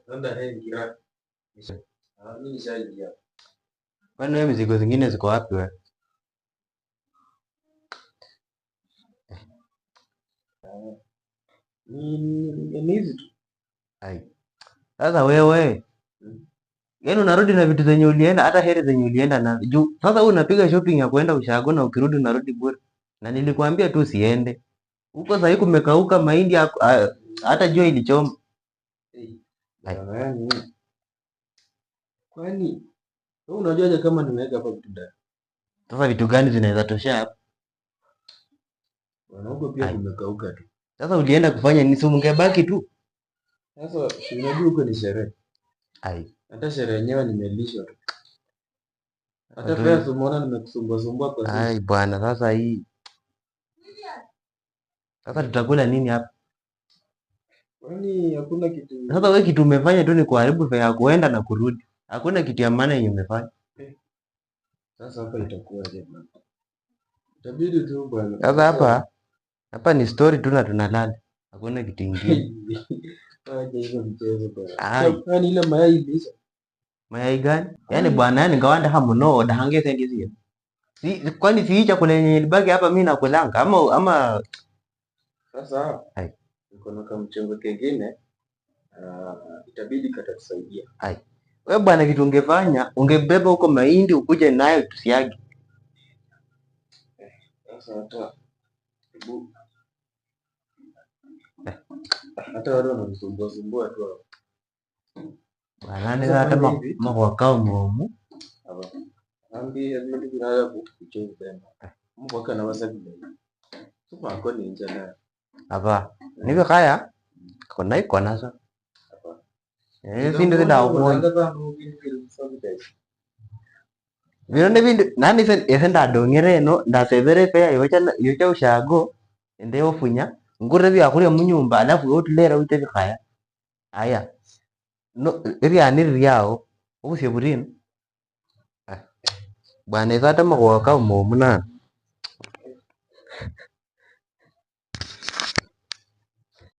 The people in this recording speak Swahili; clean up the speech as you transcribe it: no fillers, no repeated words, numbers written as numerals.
Nenda ngira. Mimi nishaingia. Kwani wewe mizigo zingine ziko wapi wewe? Ni hizi tu. Ai. Sasa wewe, yaani unarudi na vitu zenye ulienda, hata heri zenye ulienda na juu. Sasa wewe unapiga shopping ya kuenda ushago na ukirudi unarudi bure. Na nilikwambia tu usiende. Huko sasa kumekauka mahindi hata jua ilichoma. Yaani, kwani wewe unajuaje kama nimeweka hapa vitu ndani? Sasa vitu gani zinaweza toshea hapa? Bwana huko pia kumekauka tu. Sasa ulienda kufanya nini? Si ungebaki tu. Sasa si unajua huko ni sherehe. Ai. Hata sherehe yenyewe nimelishwa tu. Hata pia umeona nimekusumbua kwa sisi. Ai bwana, sasa hii. Sasa tutakula nini hapa? Kwani hakuna kitu. Sasa wewe kitu umefanya tu ni kuharibu fare ya kuenda na kurudi. Hakuna kitu ya maana yenye umefanya. Sasa hapa itakuwaje bwana? Itabidi tu bwana. Sasa hapa ni story tu na tunalala. Hakuna kitu kingine. Aje hizo mchezo bwana. Kwani ile mayai ilisha? Mayai gani? Yaani bwana, yani ngawanda hamuno dahange sendi zio. Kwani si chakula yenye ilibaki hapa mimi nakulanga ama sasa niko na kamchengo kingine itabidi katakusaidia. Ai. Wewe bwana, kitu ungefanya ungebeba huko mahindi ukuje nayo tusiage. Sasa hata wale wanasumbua tu hapo. Bwana ni hata mwakao mumu. Ambi azidi kulala kucheza bema. Mwaka na wasabi. Sasa kwa ni nje na. Hapa. Nivyo kaya? Kona iko nazo. Vindu zidaumo. Vindu nani ese ndadongere no ndasevere pea yocha ushago ende ofunya ngure bya kuri mu nyumba alafu otulera wite bikaya. Aya. No bya niri yao ubusye burino. Bwana izata magwaka umumu nani.